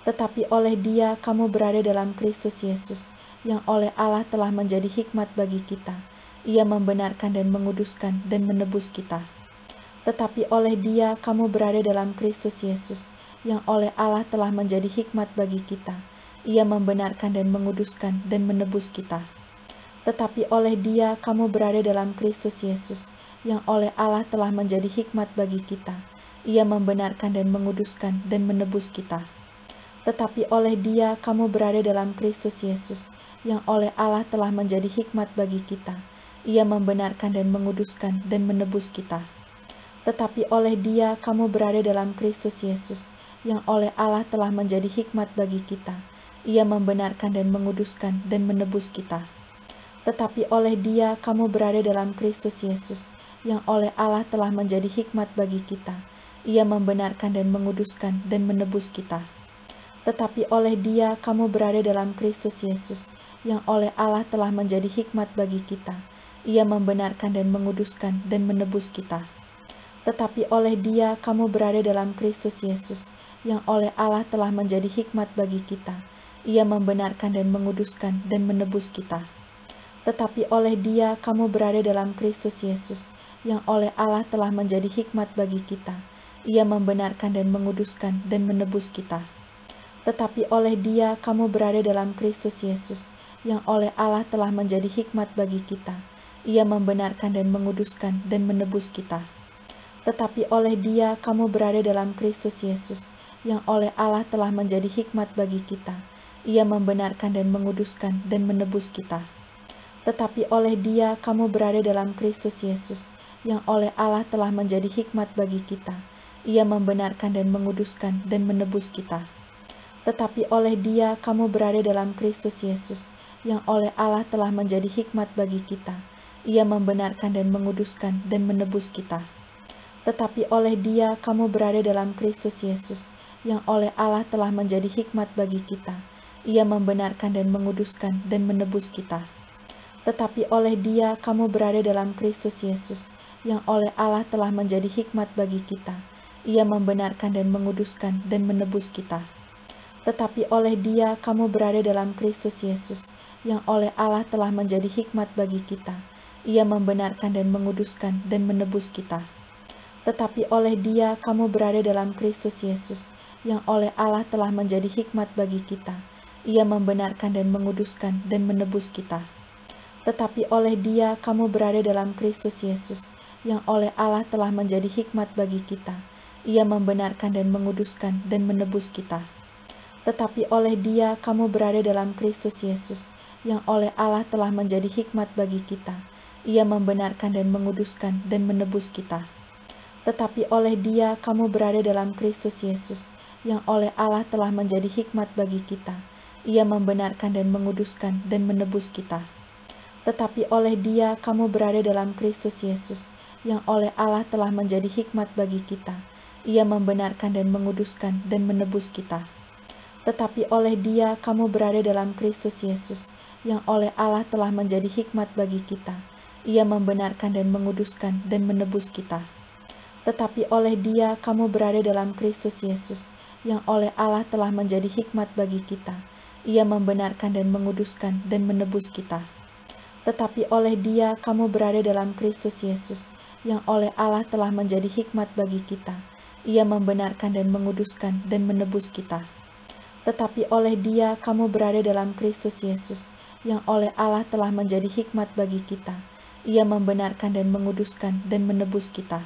Tetapi oleh Dia kamu berada dalam Kristus Yesus, yang oleh Allah telah menjadi hikmat bagi kita. Ia membenarkan dan menguduskan dan menebus kita. Tetapi oleh Dia kamu berada dalam Kristus Yesus, yang oleh Allah telah menjadi hikmat bagi kita. Ia membenarkan dan menguduskan dan menebus kita. Tetapi oleh Dia kamu berada dalam Kristus Yesus, yang oleh Allah telah menjadi hikmat bagi kita. Ia membenarkan dan menguduskan dan menebus kita. Tetapi oleh Dia kamu berada dalam Kristus Yesus, yang oleh Allah telah menjadi hikmat bagi kita. Ia membenarkan dan menguduskan dan menebus kita. Tetapi oleh Dia kamu berada dalam Kristus Yesus, yang oleh Allah telah menjadi hikmat bagi kita. Ia membenarkan dan menguduskan dan menebus kita. Tetapi oleh Dia kamu berada dalam Kristus Yesus, yang oleh Allah telah menjadi hikmat bagi kita. Ia membenarkan dan menguduskan dan menebus kita. Tetapi oleh Dia kamu berada dalam Kristus Yesus, yang oleh Allah telah menjadi hikmat bagi kita. Ia membenarkan dan menguduskan dan menebus kita. Tetapi oleh Dia kamu berada dalam Kristus Yesus, yang oleh Allah telah menjadi hikmat bagi kita. Ia membenarkan dan menguduskan dan menebus kita. Tetapi oleh Dia kamu berada dalam Kristus Yesus, yang oleh Allah telah menjadi hikmat bagi kita. Ia membenarkan dan menguduskan dan menebus kita. Tetapi oleh Dia kamu berada dalam Kristus Yesus, yang oleh Allah telah menjadi hikmat bagi kita. Ia membenarkan dan menguduskan dan menebus kita. Tetapi oleh Dia kamu berada dalam Kristus Yesus, yang oleh Allah telah menjadi hikmat bagi kita. Ia membenarkan dan menguduskan dan menebus kita. Tetapi oleh Dia kamu berada dalam Kristus Yesus, yang oleh Allah telah menjadi hikmat bagi kita. Ia membenarkan dan menguduskan dan menebus kita. Tetapi oleh Dia kamu berada dalam Kristus Yesus, yang oleh Allah telah menjadi hikmat bagi kita. Ia membenarkan dan menguduskan dan menebus kita. Tetapi oleh Dia kamu berada dalam Kristus Yesus, yang oleh Allah telah menjadi hikmat bagi kita. Ia membenarkan dan menguduskan dan menebus kita. Tetapi oleh Dia kamu berada dalam Kristus Yesus, yang oleh Allah telah menjadi hikmat bagi kita. Ia membenarkan dan menguduskan dan menebus kita. Tetapi oleh Dia kamu berada dalam Kristus Yesus, yang oleh Allah telah menjadi hikmat bagi kita. Ia membenarkan dan menguduskan dan menebus kita. Tetapi oleh Dia kamu berada dalam Kristus Yesus, yang oleh Allah telah menjadi hikmat bagi kita. Ia membenarkan dan menguduskan dan menebus kita. Tetapi oleh Dia kamu berada dalam Kristus Yesus, yang oleh Allah telah menjadi hikmat bagi kita. Ia membenarkan dan menguduskan dan menebus kita. Tetapi oleh Dia kamu berada dalam Kristus Yesus, yang oleh Allah telah menjadi hikmat bagi kita. Ia membenarkan dan menguduskan dan menebus kita. Tetapi oleh Dia kamu berada dalam Kristus Yesus, yang oleh Allah telah menjadi hikmat bagi kita. Ia membenarkan dan menguduskan dan menebus kita. Tetapi oleh Dia kamu berada dalam Kristus Yesus, yang oleh Allah telah menjadi hikmat bagi kita. Ia membenarkan dan menguduskan dan menebus kita. Tetapi oleh Dia kamu berada dalam Kristus Yesus, yang oleh Allah telah menjadi hikmat bagi kita. Ia membenarkan dan menguduskan dan menebus kita. Tetapi oleh Dia kamu berada dalam Kristus Yesus, yang oleh Allah telah menjadi hikmat bagi kita. Ia membenarkan dan menguduskan dan menebus kita. Tetapi oleh Dia kamu berada dalam Kristus Yesus, yang oleh Allah telah menjadi hikmat bagi kita. Ia membenarkan dan menguduskan dan menebus kita. Tetapi oleh Dia kamu berada dalam Kristus Yesus, yang oleh Allah telah menjadi hikmat bagi kita. Ia membenarkan dan menguduskan dan menebus kita.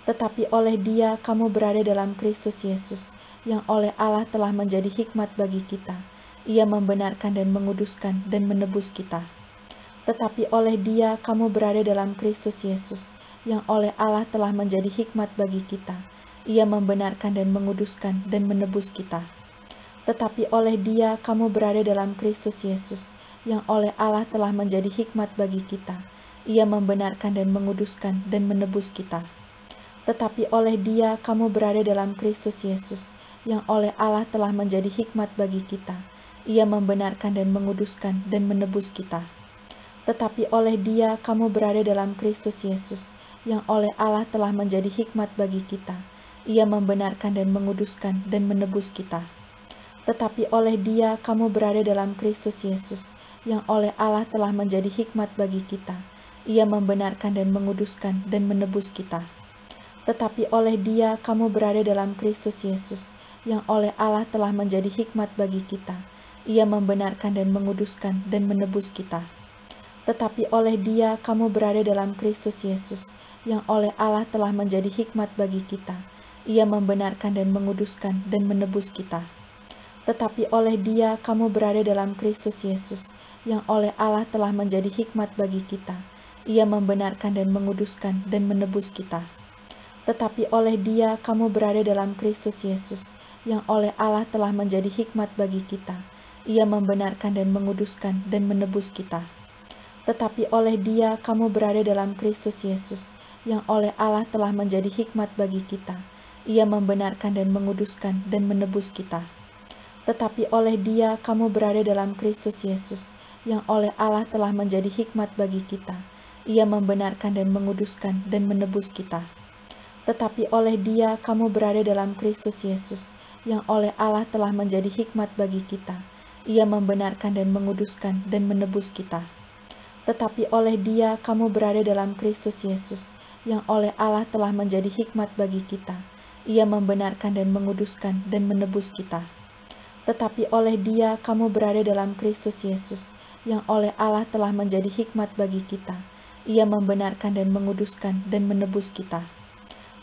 Tetapi oleh Dia kamu berada dalam Kristus Yesus, yang oleh Allah telah menjadi hikmat bagi kita. Ia membenarkan dan menguduskan dan menebus kita. Tetapi oleh Dia kamu berada dalam Kristus Yesus, yang oleh Allah telah menjadi hikmat bagi kita. Ia membenarkan dan menguduskan dan menebus kita. Tetapi oleh Dia kamu berada dalam Kristus Yesus, yang oleh Allah telah menjadi hikmat bagi kita. Ia membenarkan dan menguduskan dan menebus kita. Tetapi oleh Dia kamu berada dalam Kristus Yesus, yang oleh Allah telah menjadi hikmat bagi kita. Ia membenarkan dan menguduskan dan menebus kita. Tetapi oleh Dia kamu berada dalam Kristus Yesus, yang oleh Allah telah menjadi hikmat bagi kita. Ia membenarkan dan menguduskan dan menebus kita. Tetapi oleh Dia kamu berada dalam Kristus Yesus, yang oleh Allah telah menjadi hikmat bagi kita. Ia membenarkan dan menguduskan dan menebus kita. Tetapi oleh Dia kamu berada dalam Kristus Yesus, yang oleh Allah telah menjadi hikmat bagi kita. Ia membenarkan dan menguduskan dan menebus kita. Tetapi oleh Dia kamu berada dalam Kristus Yesus, yang oleh Allah telah menjadi hikmat bagi kita. Ia membenarkan dan menguduskan dan menebus kita. Tetapi oleh Dia kamu berada dalam Kristus Yesus, yang oleh Allah telah menjadi hikmat bagi kita. Ia membenarkan dan menguduskan dan menebus kita. Tetapi oleh Dia kamu berada dalam Kristus Yesus, yang oleh Allah telah menjadi hikmat bagi kita. Ia membenarkan dan menguduskan dan menebus kita. Tetapi oleh Dia kamu berada dalam Kristus Yesus, yang oleh Allah telah menjadi hikmat bagi kita. Ia membenarkan dan menguduskan dan menebus kita. Tetapi oleh Dia kamu berada dalam Kristus Yesus, yang oleh Allah telah menjadi hikmat bagi kita. Ia membenarkan dan menguduskan dan menebus kita. Tetapi oleh Dia kamu berada dalam Kristus Yesus, yang oleh Allah telah menjadi hikmat bagi kita. Ia membenarkan dan menguduskan dan menebus kita. Tetapi oleh Dia kamu berada dalam Kristus Yesus, yang oleh Allah telah menjadi hikmat bagi kita. Ia membenarkan dan menguduskan dan menebus kita. Tetapi oleh Dia kamu berada dalam Kristus Yesus, yang oleh Allah telah menjadi hikmat bagi kita. Ia membenarkan dan menguduskan dan menebus kita.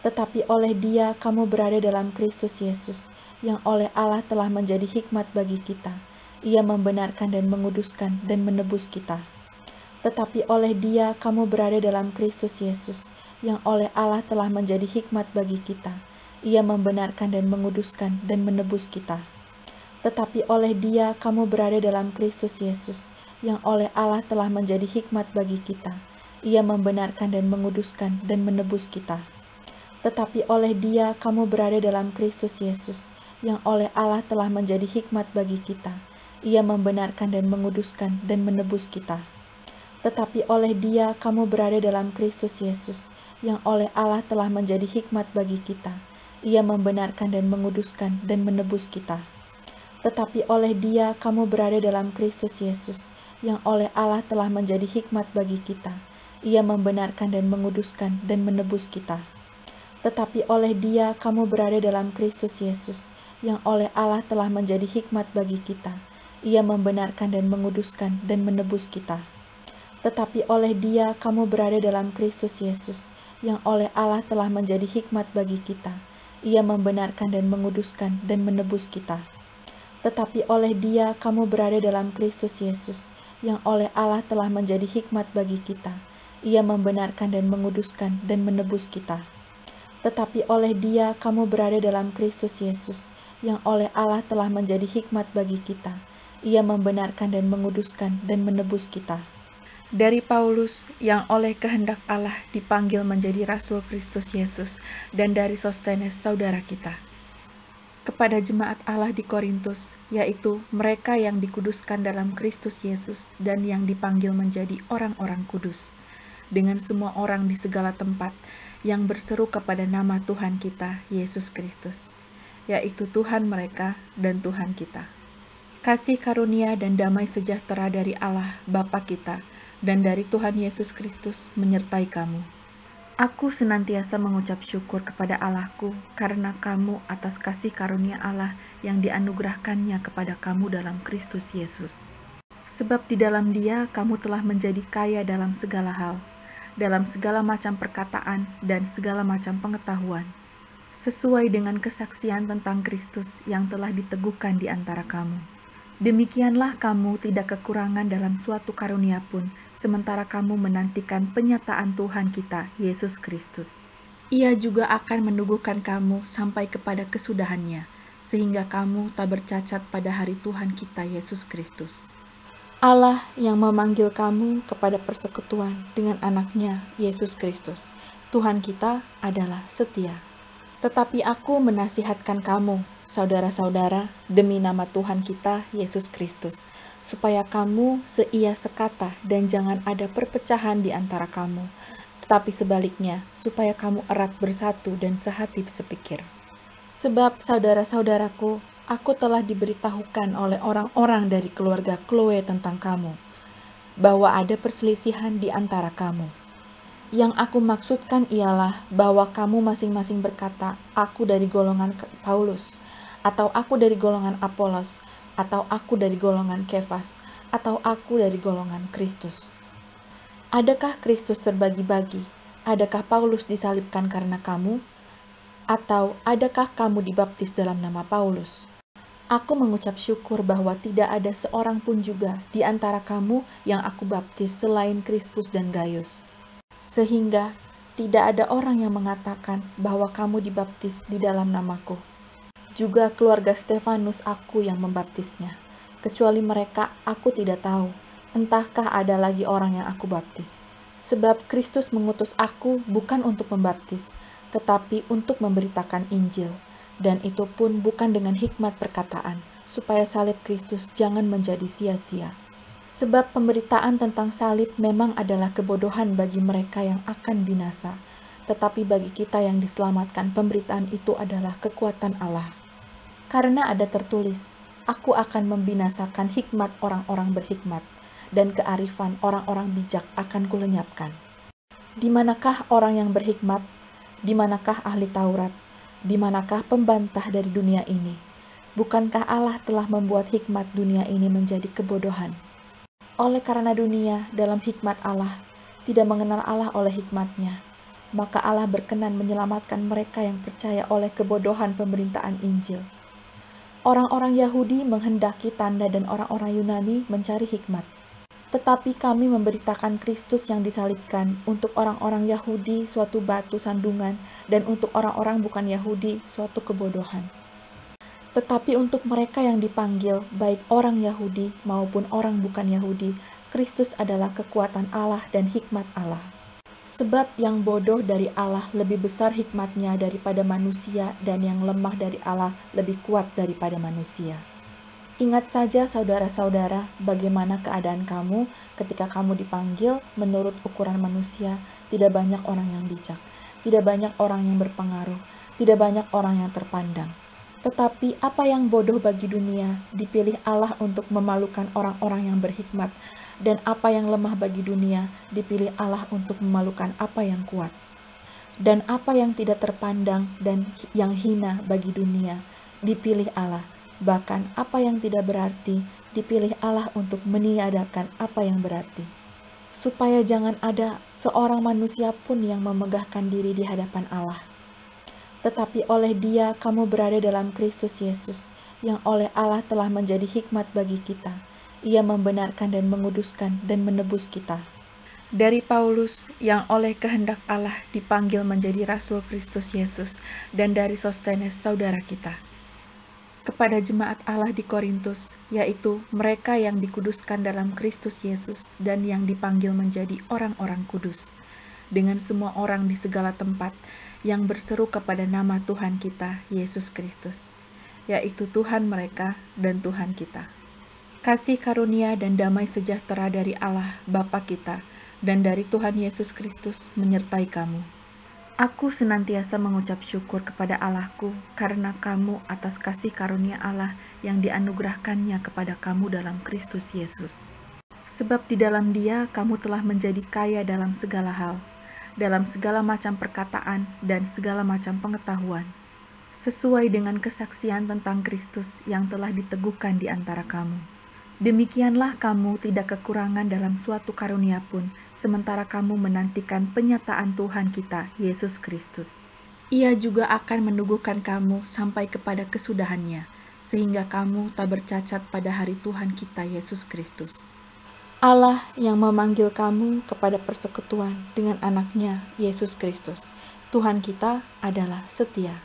Tetapi oleh Dia kamu berada dalam Kristus Yesus, yang oleh Allah telah menjadi hikmat bagi kita. Ia membenarkan dan menguduskan dan menebus kita. Tetapi oleh Dia kamu berada dalam Kristus Yesus, yang oleh Allah telah menjadi hikmat bagi kita. Ia membenarkan dan menguduskan dan menebus kita. Tetapi oleh Dia kamu berada dalam Kristus Yesus, yang oleh Allah telah menjadi hikmat bagi kita. Ia membenarkan dan menguduskan dan menebus kita. Tetapi oleh Dia kamu berada dalam Kristus Yesus, yang oleh Allah telah menjadi hikmat bagi kita. Ia membenarkan dan menguduskan dan menebus kita. Tetapi oleh Dia kamu berada dalam Kristus Yesus, yang oleh Allah telah menjadi hikmat bagi kita. Ia membenarkan dan menguduskan dan menebus kita. Tetapi oleh Dia kamu berada dalam Kristus Yesus, yang oleh Allah telah menjadi hikmat bagi kita. Ia membenarkan dan menguduskan dan menebus kita. Tetapi oleh Dia kamu berada dalam Kristus Yesus, yang oleh Allah telah menjadi hikmat bagi kita. Ia membenarkan dan menguduskan dan menebus kita. Tetapi oleh Dia kamu berada dalam Kristus Yesus, yang oleh Allah telah menjadi hikmat bagi kita. Ia membenarkan dan menguduskan dan menebus kita. Tetapi oleh Dia kamu berada dalam Kristus Yesus, yang oleh Allah telah menjadi hikmat bagi kita. Ia membenarkan dan menguduskan dan menebus kita. Tetapi oleh Dia kamu berada dalam Kristus Yesus, yang oleh Allah telah menjadi hikmat bagi kita. Ia membenarkan dan menguduskan dan menebus kita. Dari Paulus, yang oleh kehendak Allah dipanggil menjadi Rasul Kristus Yesus, dan dari Sostenes, saudara kita. Kepada jemaat Allah di Korintus, yaitu mereka yang dikuduskan dalam Kristus Yesus dan yang dipanggil menjadi orang-orang kudus, dengan semua orang di segala tempat yang berseru kepada nama Tuhan kita, Yesus Kristus, yaitu Tuhan mereka dan Tuhan kita. Kasih karunia dan damai sejahtera dari Allah Bapa kita dan dari Tuhan Yesus Kristus menyertai kamu. Aku senantiasa mengucap syukur kepada Allahku karena kamu atas kasih karunia Allah yang dianugerahkannya kepada kamu dalam Kristus Yesus. Sebab di dalam Dia kamu telah menjadi kaya dalam segala hal, dalam segala macam perkataan dan segala macam pengetahuan, sesuai dengan kesaksian tentang Kristus yang telah diteguhkan di antara kamu. Demikianlah kamu tidak kekurangan dalam suatu karunia pun, sementara kamu menantikan penyataan Tuhan kita, Yesus Kristus. Ia juga akan meneguhkan kamu sampai kepada kesudahannya, sehingga kamu tak bercacat pada hari Tuhan kita, Yesus Kristus. Allah yang memanggil kamu kepada persekutuan dengan anaknya, Yesus Kristus, Tuhan kita adalah setia. Tetapi aku menasihatkan kamu, saudara-saudara, demi nama Tuhan kita, Yesus Kristus, supaya kamu seia sekata dan jangan ada perpecahan di antara kamu, tetapi sebaliknya, supaya kamu erat bersatu dan sehati sepikir. Sebab saudara-saudaraku, Aku telah diberitahukan oleh orang-orang dari keluarga Chloe tentang kamu, bahwa ada perselisihan di antara kamu. Yang aku maksudkan ialah bahwa kamu masing-masing berkata, aku dari golongan Paulus, atau aku dari golongan Apolos, atau aku dari golongan Kefas, atau aku dari golongan Kristus. Adakah Kristus terbagi-bagi? Adakah Paulus disalibkan karena kamu? Atau adakah kamu dibaptis dalam nama Paulus? Aku mengucap syukur bahwa tidak ada seorang pun juga di antara kamu yang aku baptis selain Krispus dan Gaius. Sehingga tidak ada orang yang mengatakan bahwa kamu dibaptis di dalam namaku. Juga keluarga Stefanus aku yang membaptisnya. Kecuali mereka, aku tidak tahu. Entahkah ada lagi orang yang aku baptis. Sebab Kristus mengutus aku bukan untuk membaptis, tetapi untuk memberitakan Injil. Dan itu pun bukan dengan hikmat perkataan, supaya salib Kristus jangan menjadi sia-sia. Sebab pemberitaan tentang salib memang adalah kebodohan bagi mereka yang akan binasa. Tetapi bagi kita yang diselamatkan, pemberitaan itu adalah kekuatan Allah. Karena ada tertulis, aku akan membinasakan hikmat orang-orang berhikmat, dan kearifan orang-orang bijak akan kulenyapkan. Di manakah orang yang berhikmat? Di manakah ahli Taurat? Di manakah pembantah dari dunia ini? Bukankah Allah telah membuat hikmat dunia ini menjadi kebodohan? Oleh karena dunia dalam hikmat Allah tidak mengenal Allah oleh hikmatnya, maka Allah berkenan menyelamatkan mereka yang percaya oleh kebodohan pemberitaan Injil. Orang-orang Yahudi menghendaki tanda dan orang-orang Yunani mencari hikmat. Tetapi kami memberitakan Kristus yang disalibkan, untuk orang-orang Yahudi suatu batu sandungan, dan untuk orang-orang bukan Yahudi suatu kebodohan. Tetapi untuk mereka yang dipanggil, baik orang Yahudi maupun orang bukan Yahudi, Kristus adalah kekuatan Allah dan hikmat Allah. Sebab yang bodoh dari Allah lebih besar hikmatnya daripada manusia, dan yang lemah dari Allah lebih kuat daripada manusia. Ingat saja saudara-saudara, bagaimana keadaan kamu ketika kamu dipanggil menurut ukuran manusia. Tidak banyak orang yang bijak, tidak banyak orang yang berpengaruh, tidak banyak orang yang terpandang. Tetapi apa yang bodoh bagi dunia, dipilih Allah untuk memalukan orang-orang yang berhikmat, dan apa yang lemah bagi dunia, dipilih Allah untuk memalukan apa yang kuat. Dan apa yang tidak terpandang dan yang hina bagi dunia, dipilih Allah. Bahkan apa yang tidak berarti, dipilih Allah untuk meniadakan apa yang berarti. Supaya jangan ada seorang manusia pun yang memegahkan diri di hadapan Allah. Tetapi oleh Dia kamu berada dalam Kristus Yesus, yang oleh Allah telah menjadi hikmat bagi kita. Ia membenarkan dan menguduskan dan menebus kita. Dari Paulus, yang oleh kehendak Allah dipanggil menjadi Rasul Kristus Yesus, dan dari Sostenes saudara kita. Kepada jemaat Allah di Korintus, yaitu mereka yang dikuduskan dalam Kristus Yesus dan yang dipanggil menjadi orang-orang kudus, dengan semua orang di segala tempat yang berseru kepada nama Tuhan kita, Yesus Kristus, yaitu Tuhan mereka dan Tuhan kita. Kasih karunia dan damai sejahtera dari Allah Bapa kita dan dari Tuhan Yesus Kristus menyertai kamu. Aku senantiasa mengucap syukur kepada Allahku karena kamu atas kasih karunia Allah yang dianugerahkannya kepada kamu dalam Kristus Yesus. Sebab di dalam Dia kamu telah menjadi kaya dalam segala hal, dalam segala macam perkataan dan segala macam pengetahuan, sesuai dengan kesaksian tentang Kristus yang telah diteguhkan di antara kamu. Demikianlah kamu tidak kekurangan dalam suatu karunia pun, sementara kamu menantikan penyataan Tuhan kita, Yesus Kristus. Ia juga akan meneguhkan kamu sampai kepada kesudahannya, sehingga kamu tak bercacat pada hari Tuhan kita, Yesus Kristus. Allah yang memanggil kamu kepada persekutuan dengan anaknya, Yesus Kristus, Tuhan kita adalah setia.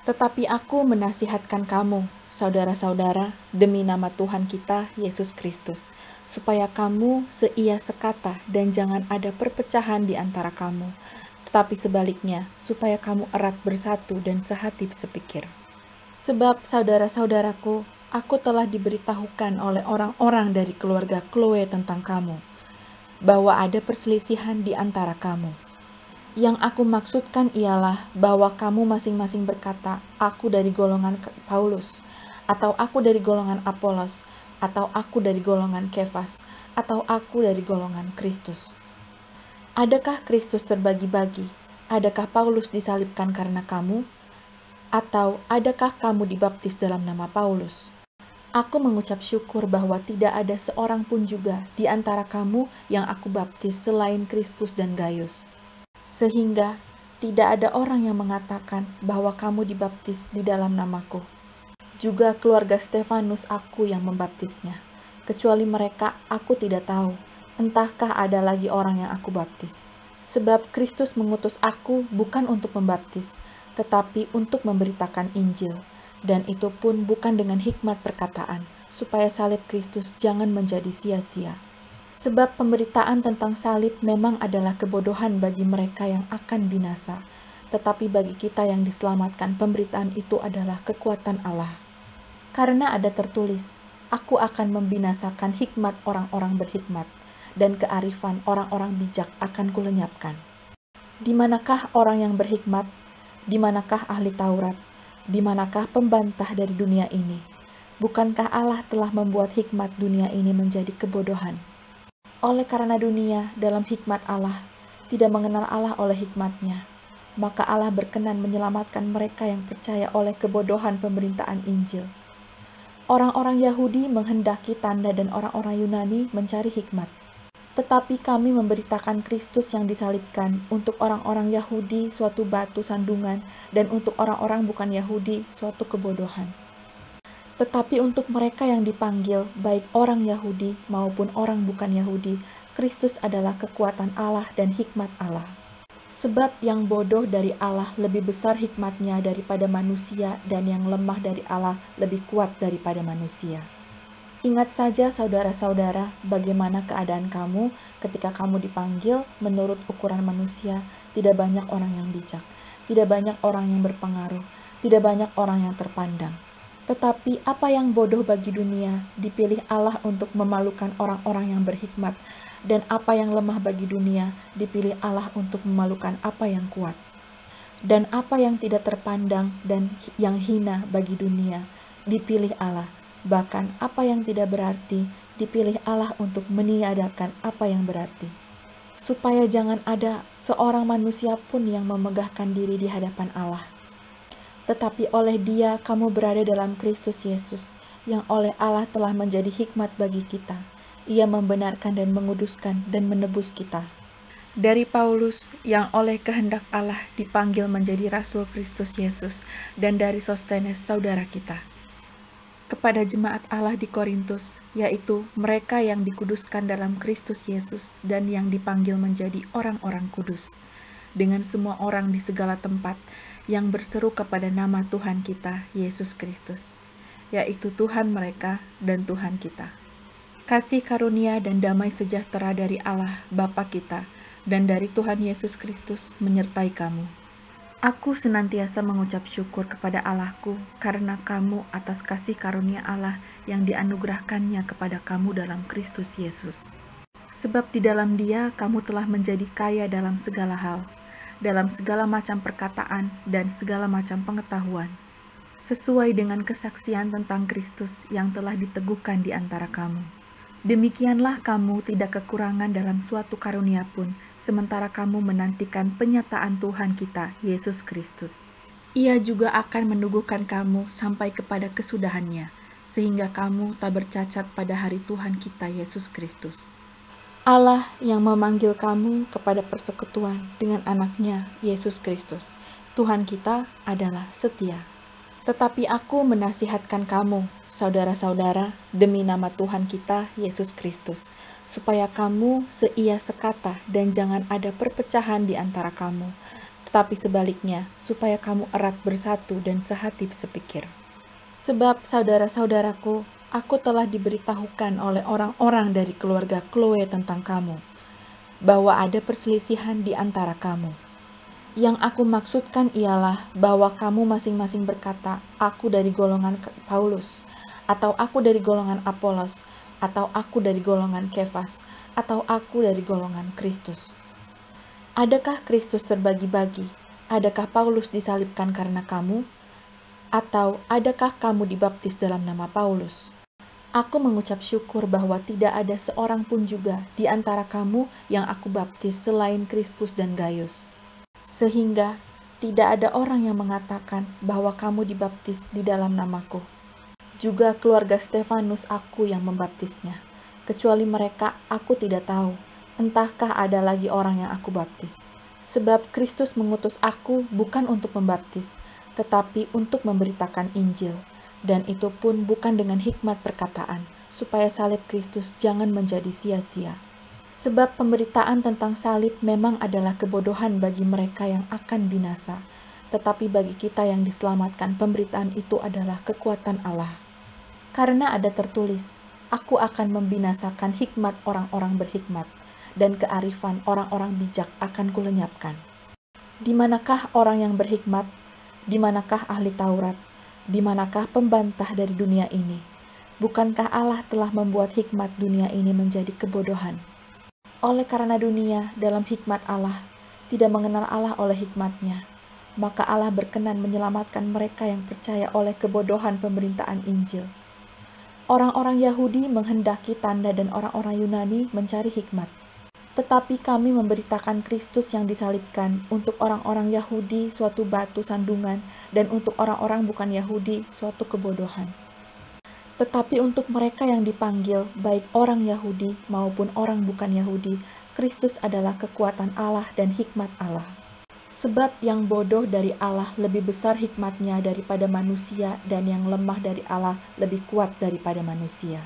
Tetapi aku menasihatkan kamu, saudara-saudara, demi nama Tuhan kita, Yesus Kristus, supaya kamu seia sekata dan jangan ada perpecahan di antara kamu, tetapi sebaliknya, supaya kamu erat bersatu dan sehati sepikir. Sebab saudara-saudaraku, aku telah diberitahukan oleh orang-orang dari keluarga Chloe tentang kamu, bahwa ada perselisihan di antara kamu. Yang aku maksudkan ialah bahwa kamu masing-masing berkata, aku dari golongan Paulus, Atau aku dari golongan Apolos? Atau aku dari golongan Kefas? Atau aku dari golongan Kristus? Adakah Kristus terbagi-bagi? Adakah Paulus disalibkan karena kamu? Atau adakah kamu dibaptis dalam nama Paulus? Aku mengucap syukur bahwa tidak ada seorang pun juga di antara kamu yang aku baptis selain Krispus dan Gaius. Sehingga tidak ada orang yang mengatakan bahwa kamu dibaptis di dalam namaku. Juga keluarga Stefanus aku yang membaptisnya. Kecuali mereka, aku tidak tahu. Entahkah ada lagi orang yang aku baptis. Sebab Kristus mengutus aku bukan untuk membaptis, tetapi untuk memberitakan Injil. Dan itu pun bukan dengan hikmat perkataan, supaya salib Kristus jangan menjadi sia-sia. Sebab pemberitaan tentang salib memang adalah kebodohan bagi mereka yang akan binasa. Tetapi bagi kita yang diselamatkan, pemberitaan itu adalah kekuatan Allah. Karena ada tertulis, aku akan membinasakan hikmat orang-orang berhikmat, dan kearifan orang-orang bijak akan kulenyapkan. Di manakah orang yang berhikmat? Di manakah ahli Taurat? Di manakah pembantah dari dunia ini? Bukankah Allah telah membuat hikmat dunia ini menjadi kebodohan? Oleh karena dunia dalam hikmat Allah tidak mengenal Allah oleh hikmatnya, maka Allah berkenan menyelamatkan mereka yang percaya oleh kebodohan pemberitaan Injil. Orang-orang Yahudi menghendaki tanda dan orang-orang Yunani mencari hikmat. Tetapi kami memberitakan Kristus yang disalibkan, untuk orang-orang Yahudi suatu batu sandungan, dan untuk orang-orang bukan Yahudi suatu kebodohan. Tetapi untuk mereka yang dipanggil, baik orang Yahudi maupun orang bukan Yahudi, Kristus adalah kekuatan Allah dan hikmat Allah. Sebab yang bodoh dari Allah lebih besar hikmatnya daripada manusia, dan yang lemah dari Allah lebih kuat daripada manusia. Ingat saja saudara-saudara, bagaimana keadaan kamu ketika kamu dipanggil menurut ukuran manusia. Tidak banyak orang yang bijak, tidak banyak orang yang berpengaruh, tidak banyak orang yang terpandang. Tetapi apa yang bodoh bagi dunia, dipilih Allah untuk memalukan orang-orang yang berhikmat, dan apa yang lemah bagi dunia, dipilih Allah untuk memalukan apa yang kuat. Dan apa yang tidak terpandang dan yang hina bagi dunia, dipilih Allah. Bahkan apa yang tidak berarti, dipilih Allah untuk meniadakan apa yang berarti. Supaya jangan ada seorang manusia pun yang memegahkan diri di hadapan Allah. Tetapi oleh Dia kamu berada dalam Kristus Yesus, yang oleh Allah telah menjadi hikmat bagi kita. Ia membenarkan dan menguduskan dan menebus kita. Dari Paulus, yang oleh kehendak Allah dipanggil menjadi Rasul Kristus Yesus, dan dari Sostenes saudara kita. Kepada jemaat Allah di Korintus, yaitu mereka yang dikuduskan dalam Kristus Yesus dan yang dipanggil menjadi orang-orang kudus, dengan semua orang di segala tempat yang berseru kepada nama Tuhan kita, Yesus Kristus, yaitu Tuhan mereka dan Tuhan kita. Kasih karunia dan damai sejahtera dari Allah Bapa kita dan dari Tuhan Yesus Kristus menyertai kamu. Aku senantiasa mengucap syukur kepada Allahku karena kamu atas kasih karunia Allah yang dianugerahkannya kepada kamu dalam Kristus Yesus. Sebab di dalam Dia kamu telah menjadi kaya dalam segala hal, dalam segala macam perkataan dan segala macam pengetahuan, sesuai dengan kesaksian tentang Kristus yang telah diteguhkan di antara kamu. Demikianlah kamu tidak kekurangan dalam suatu karunia pun, sementara kamu menantikan penyataan Tuhan kita, Yesus Kristus. Ia juga akan meneguhkan kamu sampai kepada kesudahannya, sehingga kamu tak bercacat pada hari Tuhan kita, Yesus Kristus. Allah yang memanggil kamu kepada persekutuan dengan anaknya, Yesus Kristus, Tuhan kita adalah setia. Tetapi aku menasihatkan kamu, saudara-saudara, demi nama Tuhan kita, Yesus Kristus, supaya kamu seia sekata dan jangan ada perpecahan di antara kamu, tetapi sebaliknya, supaya kamu erat bersatu dan sehati sepikir. Sebab saudara-saudaraku, aku telah diberitahukan oleh orang-orang dari keluarga Chloe tentang kamu, bahwa ada perselisihan di antara kamu. Yang aku maksudkan ialah bahwa kamu masing-masing berkata, aku dari golongan Paulus, atau aku dari golongan Apolos, atau aku dari golongan Kefas, atau aku dari golongan Kristus. Adakah Kristus terbagi-bagi? Adakah Paulus disalibkan karena kamu? Atau adakah kamu dibaptis dalam nama Paulus? Aku mengucap syukur bahwa tidak ada seorang pun juga di antara kamu yang aku baptis selain Krispus dan Gaius. Sehingga tidak ada orang yang mengatakan bahwa kamu dibaptis di dalam namaku. Juga keluarga Stefanus aku yang membaptisnya. Kecuali mereka, aku tidak tahu. Entahkah ada lagi orang yang aku baptis. Sebab Kristus mengutus aku bukan untuk membaptis, tetapi untuk memberitakan Injil. Dan itu pun bukan dengan hikmat perkataan, supaya salib Kristus jangan menjadi sia-sia. Sebab pemberitaan tentang salib memang adalah kebodohan bagi mereka yang akan binasa. Tetapi bagi kita yang diselamatkan, pemberitaan itu adalah kekuatan Allah. Karena ada tertulis, aku akan membinasakan hikmat orang-orang berhikmat, dan kearifan orang-orang bijak akan kulenyapkan. Di manakah orang yang berhikmat? Di manakah ahli Taurat? Di manakah pembantah dari dunia ini? Bukankah Allah telah membuat hikmat dunia ini menjadi kebodohan? Oleh karena dunia dalam hikmat Allah tidak mengenal Allah oleh hikmatnya, maka Allah berkenan menyelamatkan mereka yang percaya oleh kebodohan pemberitaan Injil. Orang-orang Yahudi menghendaki tanda dan orang-orang Yunani mencari hikmat. Tetapi kami memberitakan Kristus yang disalibkan, untuk orang-orang Yahudi suatu batu sandungan, dan untuk orang-orang bukan Yahudi suatu kebodohan. Tetapi untuk mereka yang dipanggil, baik orang Yahudi maupun orang bukan Yahudi, Kristus adalah kekuatan Allah dan hikmat Allah. Sebab yang bodoh dari Allah lebih besar hikmatnya daripada manusia, dan yang lemah dari Allah lebih kuat daripada manusia.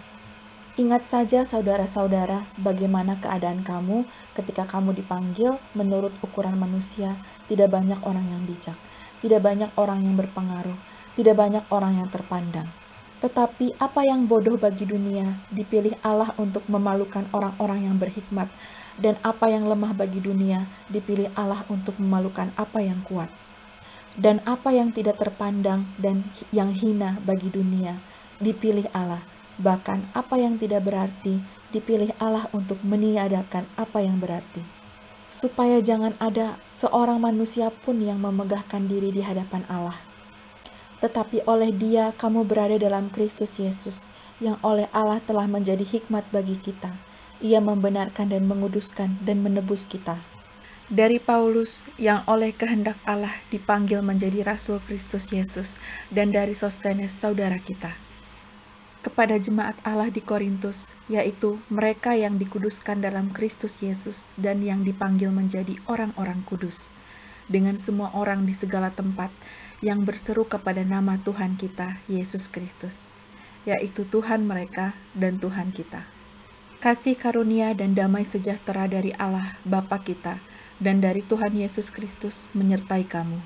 Ingat saja saudara-saudara, bagaimana keadaan kamu ketika kamu dipanggil menurut ukuran manusia. Tidak banyak orang yang bijak, tidak banyak orang yang berpengaruh, tidak banyak orang yang terpandang. Tetapi apa yang bodoh bagi dunia, dipilih Allah untuk memalukan orang-orang yang berhikmat, dan apa yang lemah bagi dunia, dipilih Allah untuk memalukan apa yang kuat. Dan apa yang tidak terpandang dan yang hina bagi dunia, dipilih Allah. Bahkan apa yang tidak berarti, dipilih Allah untuk meniadakan apa yang berarti. Supaya jangan ada seorang manusia pun yang memegahkan diri di hadapan Allah. Tetapi oleh Dia kamu berada dalam Kristus Yesus, yang oleh Allah telah menjadi hikmat bagi kita. Ia membenarkan dan menguduskan dan menebus kita. Dari Paulus, yang oleh kehendak Allah dipanggil menjadi Rasul Kristus Yesus, dan dari Sostenes saudara kita. Kepada jemaat Allah di Korintus, yaitu mereka yang dikuduskan dalam Kristus Yesus dan yang dipanggil menjadi orang-orang kudus, dengan semua orang di segala tempat yang berseru kepada nama Tuhan kita, Yesus Kristus, yaitu Tuhan mereka dan Tuhan kita. Kasih karunia dan damai sejahtera dari Allah Bapa kita dan dari Tuhan Yesus Kristus menyertai kamu.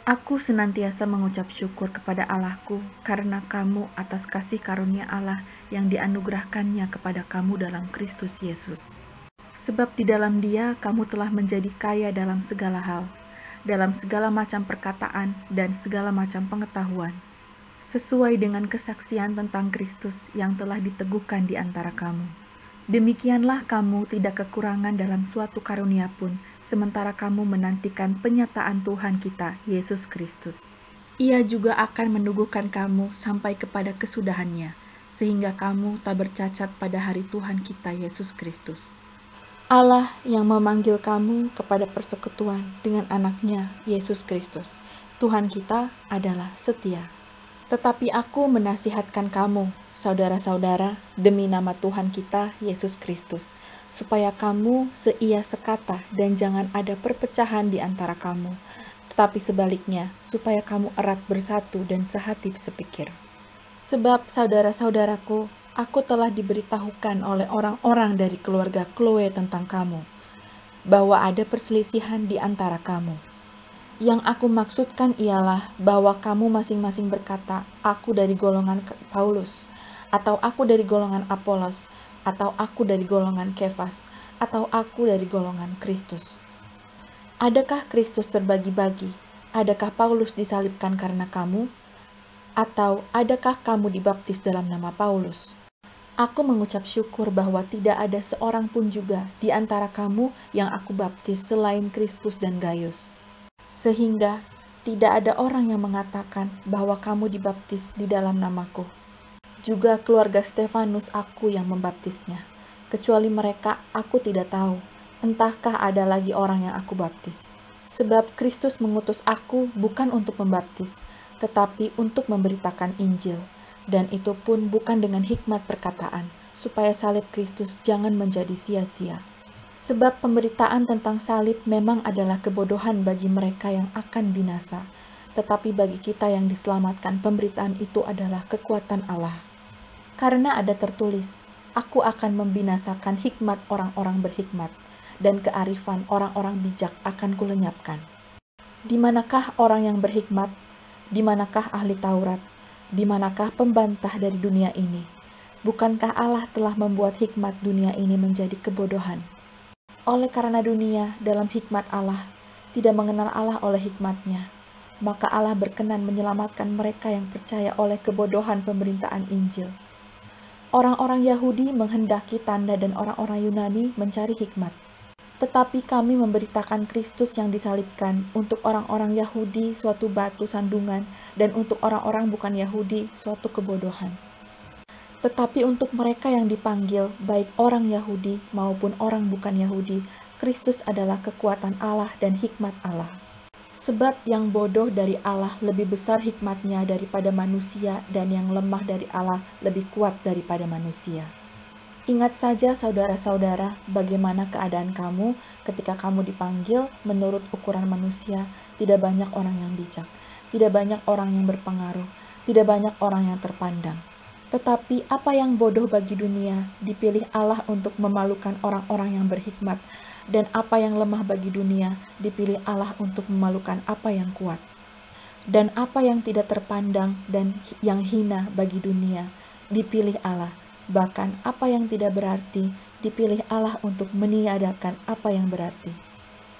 Aku senantiasa mengucap syukur kepada Allahku karena kamu atas kasih karunia Allah yang dianugerahkannya kepada kamu dalam Kristus Yesus. Sebab di dalam Dia kamu telah menjadi kaya dalam segala hal, dalam segala macam perkataan dan segala macam pengetahuan, sesuai dengan kesaksian tentang Kristus yang telah diteguhkan di antara kamu. Demikianlah kamu tidak kekurangan dalam suatu karunia pun, sementara kamu menantikan penyataan Tuhan kita, Yesus Kristus. Ia juga akan meneguhkan kamu sampai kepada kesudahannya, sehingga kamu tak bercacat pada hari Tuhan kita, Yesus Kristus. Allah yang memanggil kamu kepada persekutuan dengan anaknya, Yesus Kristus, Tuhan kita adalah setia. Tetapi aku menasihatkan kamu, saudara-saudara, demi nama Tuhan kita, Yesus Kristus, supaya kamu seia sekata dan jangan ada perpecahan di antara kamu, tetapi sebaliknya, supaya kamu erat bersatu dan sehati sepikir. Sebab saudara-saudaraku, aku telah diberitahukan oleh orang-orang dari keluarga Chloe tentang kamu, bahwa ada perselisihan di antara kamu. Yang aku maksudkan ialah bahwa kamu masing-masing berkata, aku dari golongan Paulus, atau aku dari golongan Apolos, atau aku dari golongan Kefas, atau aku dari golongan Kristus. Adakah Kristus terbagi-bagi? Adakah Paulus disalibkan karena kamu? Atau adakah kamu dibaptis dalam nama Paulus? Aku mengucap syukur bahwa tidak ada seorang pun juga di antara kamu yang aku baptis selain Krispus dan Gaius. Sehingga tidak ada orang yang mengatakan bahwa kamu dibaptis di dalam namaku. Juga keluarga Stefanus aku yang membaptisnya. Kecuali mereka, aku tidak tahu. Entahkah ada lagi orang yang aku baptis. Sebab Kristus mengutus aku bukan untuk membaptis, tetapi untuk memberitakan Injil. Dan itu pun bukan dengan hikmat perkataan, supaya salib Kristus jangan menjadi sia-sia. Sebab pemberitaan tentang salib memang adalah kebodohan bagi mereka yang akan binasa. Tetapi bagi kita yang diselamatkan, pemberitaan itu adalah kekuatan Allah. Karena ada tertulis, aku akan membinasakan hikmat orang-orang berhikmat, dan kearifan orang-orang bijak akan kulenyapkan. Di manakah orang yang berhikmat? Di manakah ahli Taurat? Di manakah pembantah dari dunia ini? Bukankah Allah telah membuat hikmat dunia ini menjadi kebodohan? Oleh karena dunia dalam hikmat Allah tidak mengenal Allah oleh hikmatnya, maka Allah berkenan menyelamatkan mereka yang percaya oleh kebodohan pemberitaan Injil. Orang-orang Yahudi menghendaki tanda dan orang-orang Yunani mencari hikmat. Tetapi kami memberitakan Kristus yang disalibkan, untuk orang-orang Yahudi suatu batu sandungan, dan untuk orang-orang bukan Yahudi suatu kebodohan. Tetapi untuk mereka yang dipanggil, baik orang Yahudi maupun orang bukan Yahudi, Kristus adalah kekuatan Allah dan hikmat Allah. Sebab yang bodoh dari Allah lebih besar hikmatnya daripada manusia, dan yang lemah dari Allah lebih kuat daripada manusia. Ingat saja saudara-saudara, bagaimana keadaan kamu ketika kamu dipanggil menurut ukuran manusia. Tidak banyak orang yang bijak, tidak banyak orang yang berpengaruh, tidak banyak orang yang terpandang. Tetapi apa yang bodoh bagi dunia, dipilih Allah untuk memalukan orang-orang yang berhikmat, dan apa yang lemah bagi dunia, dipilih Allah untuk memalukan apa yang kuat. Dan apa yang tidak terpandang dan yang hina bagi dunia, dipilih Allah. Bahkan apa yang tidak berarti, dipilih Allah untuk meniadakan apa yang berarti.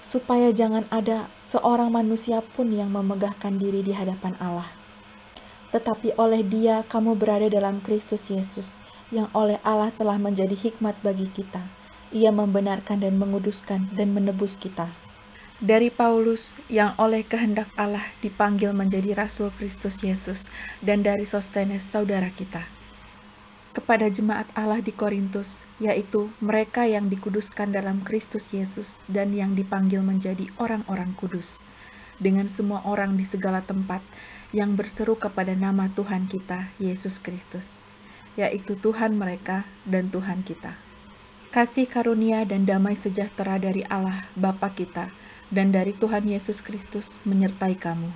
Supaya jangan ada seorang manusia pun yang memegahkan diri di hadapan Allah. Tetapi oleh Dia kamu berada dalam Kristus Yesus, yang oleh Allah telah menjadi hikmat bagi kita. Ia membenarkan dan menguduskan dan menebus kita. Dari Paulus, yang oleh kehendak Allah dipanggil menjadi Rasul Kristus Yesus, dan dari Sostenes, saudara kita. Kepada jemaat Allah di Korintus, yaitu mereka yang dikuduskan dalam Kristus Yesus dan yang dipanggil menjadi orang-orang kudus, dengan semua orang di segala tempat yang berseru kepada nama Tuhan kita, Yesus Kristus, yaitu Tuhan mereka dan Tuhan kita. Kasih karunia dan damai sejahtera dari Allah Bapa kita dan dari Tuhan Yesus Kristus menyertai kamu.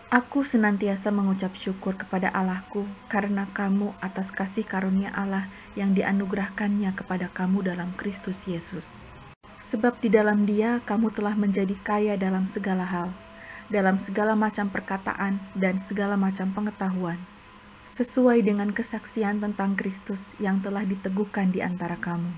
Aku senantiasa mengucap syukur kepada Allahku karena kamu atas kasih karunia Allah yang dianugerahkannya kepada kamu dalam Kristus Yesus. Sebab di dalam Dia kamu telah menjadi kaya dalam segala hal, dalam segala macam perkataan dan segala macam pengetahuan, sesuai dengan kesaksian tentang Kristus yang telah diteguhkan di antara kamu.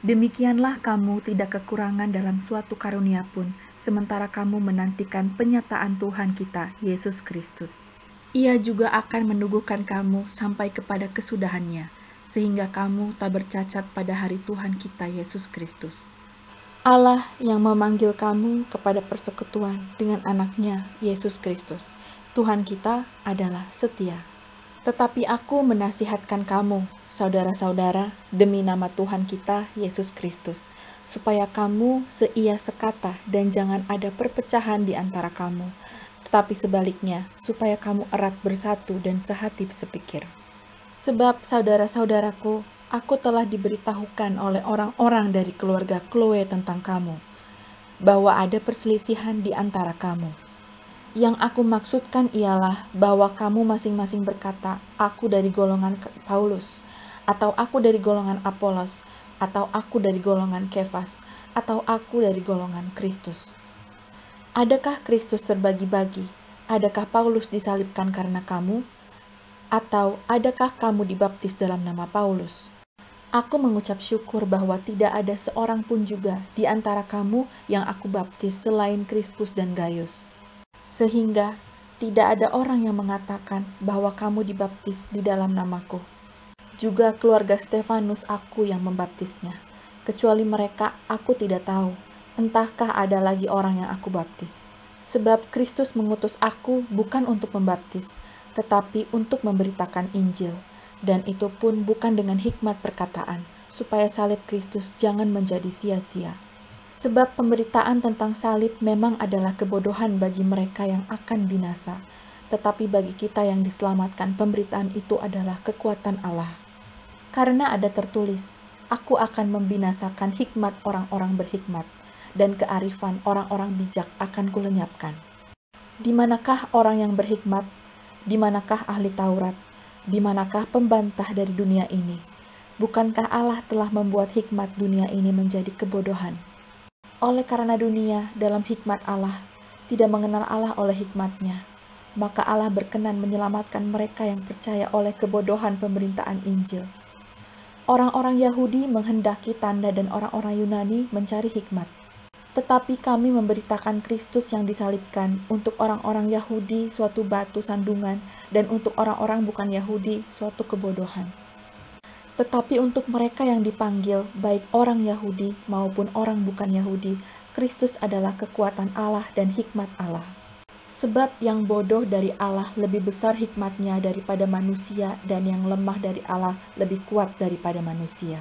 Demikianlah kamu tidak kekurangan dalam suatu karunia pun, sementara kamu menantikan penyataan Tuhan kita, Yesus Kristus. Ia juga akan meneguhkan kamu sampai kepada kesudahannya, sehingga kamu tak bercacat pada hari Tuhan kita, Yesus Kristus. Allah yang memanggil kamu kepada persekutuan dengan anaknya, Yesus Kristus, Tuhan kita adalah setia. Tetapi aku menasihatkan kamu, saudara-saudara, demi nama Tuhan kita, Yesus Kristus, supaya kamu seia sekata dan jangan ada perpecahan di antara kamu, tetapi sebaliknya, supaya kamu erat bersatu dan sehati sepikir. Sebab saudara-saudaraku, aku telah diberitahukan oleh orang-orang dari keluarga Chloe tentang kamu, bahwa ada perselisihan di antara kamu. Yang aku maksudkan ialah bahwa kamu masing-masing berkata, aku dari golongan Paulus, atau aku dari golongan Apolos, atau aku dari golongan Kefas, atau aku dari golongan Kristus. Adakah Kristus terbagi-bagi? Adakah Paulus disalibkan karena kamu? Atau adakah kamu dibaptis dalam nama Paulus? Aku mengucap syukur bahwa tidak ada seorang pun juga di antara kamu yang aku baptis selain Krispus dan Gaius. Sehingga tidak ada orang yang mengatakan bahwa kamu dibaptis di dalam namaku. Juga keluarga Stefanus aku yang membaptisnya. Kecuali mereka, aku tidak tahu. Entahkah ada lagi orang yang aku baptis. Sebab Kristus mengutus aku bukan untuk membaptis, tetapi untuk memberitakan Injil, dan itu pun bukan dengan hikmat perkataan, supaya salib Kristus jangan menjadi sia-sia. Sebab pemberitaan tentang salib memang adalah kebodohan bagi mereka yang akan binasa, tetapi bagi kita yang diselamatkan, pemberitaan itu adalah kekuatan Allah. Karena ada tertulis, aku akan membinasakan hikmat orang-orang berhikmat, dan kearifan orang-orang bijak akan kulenyapkan. Di manakah orang yang berhikmat? Di manakah ahli Taurat? Di manakah pembantah dari dunia ini? Bukankah Allah telah membuat hikmat dunia ini menjadi kebodohan? Oleh karena dunia dalam hikmat Allah tidak mengenal Allah oleh hikmatnya, maka Allah berkenan menyelamatkan mereka yang percaya oleh kebodohan pemberitaan Injil. Orang-orang Yahudi menghendaki tanda dan orang-orang Yunani mencari hikmat. Tetapi kami memberitakan Kristus yang disalibkan, untuk orang-orang Yahudi suatu batu sandungan, dan untuk orang-orang bukan Yahudi suatu kebodohan. Tetapi untuk mereka yang dipanggil, baik orang Yahudi maupun orang bukan Yahudi, Kristus adalah kekuatan Allah dan hikmat Allah. Sebab yang bodoh dari Allah lebih besar hikmatnya daripada manusia, dan yang lemah dari Allah lebih kuat daripada manusia.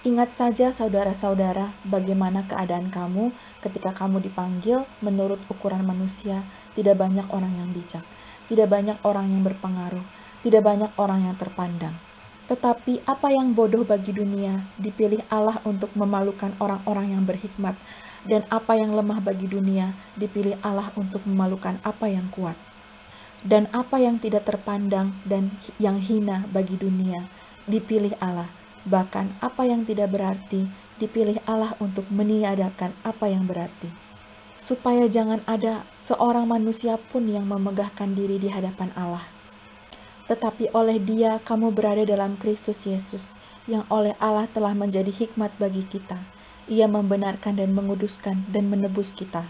Ingat saja saudara-saudara, bagaimana keadaan kamu ketika kamu dipanggil menurut ukuran manusia. Tidak banyak orang yang bijak, tidak banyak orang yang berpengaruh, tidak banyak orang yang terpandang. Tetapi apa yang bodoh bagi dunia, dipilih Allah untuk memalukan orang-orang yang berhikmat, dan apa yang lemah bagi dunia, dipilih Allah untuk memalukan apa yang kuat. Dan apa yang tidak terpandang dan yang hina bagi dunia, dipilih Allah. Bahkan apa yang tidak berarti, dipilih Allah untuk meniadakan apa yang berarti. Supaya jangan ada seorang manusia pun yang memegahkan diri di hadapan Allah. Tetapi oleh Dia kamu berada dalam Kristus Yesus, yang oleh Allah telah menjadi hikmat bagi kita. Ia membenarkan dan menguduskan dan menebus kita.